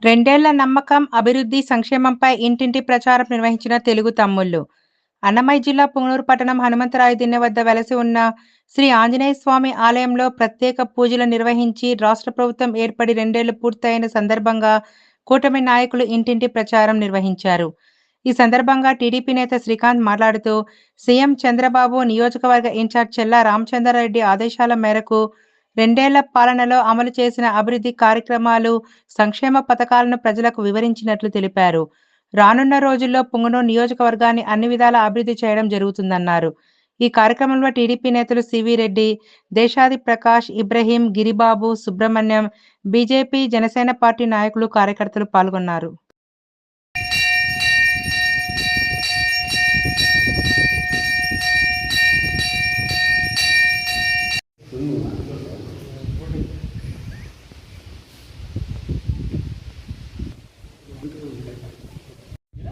రెండేళ్ల నమ్మకం, అభివృద్ధి, సంక్షేమంపై ఇంటింటి ప్రచారం నిర్వహించిన తెలుగు తమ్ముళ్లు. అన్నమయ్య జిల్లా పుంగనూరు పట్టణం హనుమంతరాయ దిన్నె వద్ద వెలసి ఉన్న శ్రీ ఆంజనేయ స్వామి ఆలయంలో ప్రత్యేక పూజలు నిర్వహించి రాష్ట్ర ప్రభుత్వం ఏర్పడి రెండేళ్లు పూర్తయిన సందర్భంగా కూటమి నాయకులు ఇంటింటి ప్రచారం నిర్వహించారు. ఈ సందర్భంగా టీడీపీ నేత శ్రీకాంత్ మాట్లాడుతూ, సీఎం చంద్రబాబు, నియోజకవర్గ ఇన్ఛార్జ్ చెల్లా రామచంద్రారెడ్డి ఆదేశాల మేరకు రెండేళ్ల పాలనలో అమలు చేసిన అభివృద్ధి కార్యక్రమాలు, సంక్షేమ పథకాలను ప్రజలకు వివరించినట్లు తెలిపారు. రానున్న రోజుల్లో పుంగనూరు నియోజకవర్గాన్ని అన్ని విధాలా అభివృద్ధి చేయడం జరుగుతుందన్నారు. ఈ కార్యక్రమంలో టీడీపీ నేతలు సివి రెడ్డి, దేశాది ప్రకాష్, ఇబ్రహీం, గిరిబాబు, సుబ్రహ్మణ్యం, బీజేపీ, జనసేన పార్టీ నాయకులు, కార్యకర్తలు పాల్గొన్నారు.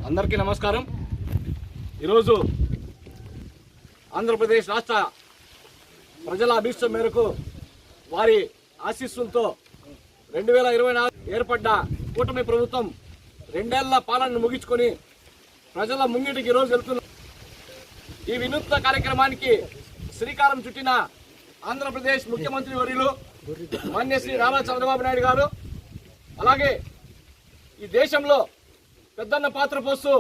అందరికీ నమస్కారం. ఈరోజు ఆంధ్రప్రదేశ్ రాష్ట్ర ప్రజల అభిష్టం మేరకు వారి ఆశీస్సులతో 2024 ఏర్పడ్డ కూటమి ప్రభుత్వం రెండేళ్ల పాలనను ముగించుకొని ప్రజల ముంగిటికి ఈరోజు వెళ్తున్న ఈ వినూత్న కార్యక్రమానికి శ్రీకారం చుట్టిన ఆంధ్రప్రదేశ్ ముఖ్యమంత్రి వర్యులు మాన్య శ్రీ నారా చంద్రబాబు నాయుడు గారు, అలాగే ఈ దేశంలో పెద్దన్న పాత్ర పోస్తూ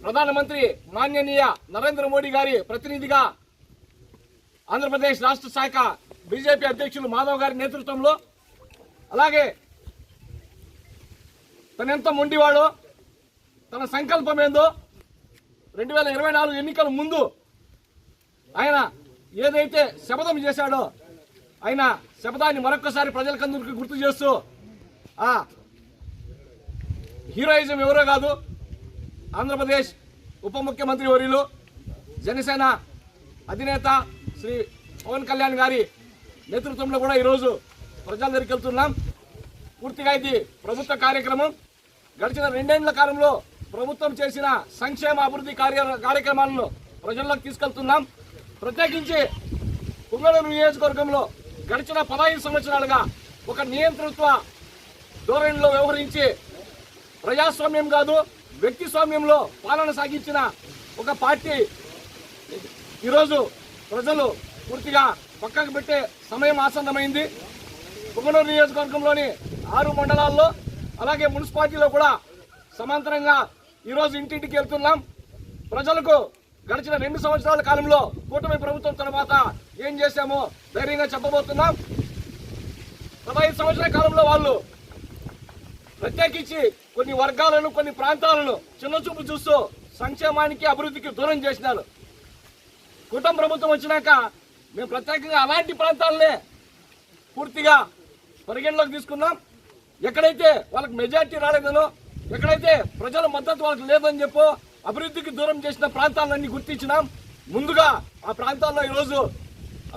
ప్రధానమంత్రి మాన్యనీయ నరేంద్ర మోడీ గారి ప్రతినిధిగా ఆంధ్రప్రదేశ్ రాష్ట్ర శాఖ బీజేపీ అధ్యక్షులు మాధవ్ గారి నేతృత్వంలో, అలాగే తనెంత మొండివాడో, తన సంకల్పం ఏందో 2024 ఎన్నికల ముందు ఆయన ఏదైతే శపథం చేశాడో ఆయన శపథాన్ని మరొక్కసారి ప్రజలకందరికీ గుర్తు చేస్తూ ఆ హీరోయిజం ఎవరో కాదు, ఆంధ్రప్రదేశ్ ఉప ముఖ్యమంత్రి వర్యులు, జనసేన అధినేత శ్రీ పవన్ కళ్యాణ్ గారి నేతృత్వంలో కూడా ఈరోజు ప్రజల దగ్గరికి వెళ్తున్నాం. పూర్తిగా ఇది ప్రభుత్వ కార్యక్రమం. గడిచిన రెండేళ్ల కాలంలో ప్రభుత్వం చేసిన సంక్షేమ అభివృద్ధి కార్యక్రమాలను ప్రజల్లోకి తీసుకెళ్తున్నాం. ప్రత్యేకించి పుంగనూరు నియోజకవర్గంలో గడిచిన 15 సంవత్సరాలుగా ఒక నియంతృత్వ ధోరణిలో వ్యవహరించి ప్రజాస్వామ్యం కాదు వ్యక్తి స్వామ్యంలో పాలన సాగించిన ఒక పార్టీ ఈరోజు ప్రజలు పూర్తిగా పక్కకు పెట్టే సమయం ఆసన్నమైంది. పుంగనూరు నియోజకవర్గంలోని 6 మండలాల్లో అలాగే మున్సిపాలిటీలో కూడా సమాంతరంగా ఈరోజు ఇంటింటికి వెళ్తున్నాం. ప్రజలకు గడిచిన 2 సంవత్సరాల కాలంలో కూటమి ప్రభుత్వం తర్వాత ఏం చేశామో ధైర్యంగా చెప్పబోతున్నాం. 15 సంవత్సరాల కాలంలో వాళ్ళు ప్రత్యేకించి కొన్ని వర్గాలను, కొన్ని ప్రాంతాలను చిన్నచూపు చూస్తూ సంక్షేమానికి, అభివృద్ధికి దూరం చేసినారు. కూటమి ప్రభుత్వం వచ్చినాక మేము ప్రత్యేకంగా అలాంటి ప్రాంతాలనే పూర్తిగా పరిగణలోకి తీసుకున్నాం. ఎక్కడైతే వాళ్ళకి మెజార్టీ రాలేదనో, ఎక్కడైతే ప్రజల మద్దతు వాళ్ళకి లేదని చెప్పో అభివృద్ధికి దూరం చేసిన ప్రాంతాలన్నీ గుర్తించినాం. ముందుగా ఆ ప్రాంతాల్లో ఈరోజు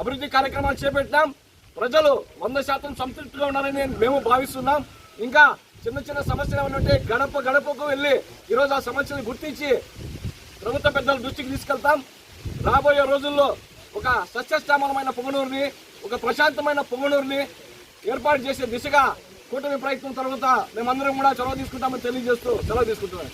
అభివృద్ధి కార్యక్రమాలు చేపట్టినాం. ప్రజలు 100% సంతృప్తిగా ఉన్నారని మేము భావిస్తున్నాం. ఇంకా చిన్న చిన్న సమస్యలు ఏమంటే గడప గడపకు వెళ్ళి ఈరోజు ఆ సమస్యను గుర్తించి ప్రభుత్వ పెద్దల దృష్టికి తీసుకెళ్తాం. రాబోయే రోజుల్లో ఒక సస్యశ్యామలమైన పుంగనూరుని, ఒక ప్రశాంతమైన పుంగనూరుని ఏర్పాటు చేసే దిశగా కూటమి ప్రయత్నం తర్వాత మేమందరం కూడా చొరవ తీసుకుంటామని తెలియజేస్తూ సెలవు తీసుకుంటున్నాం.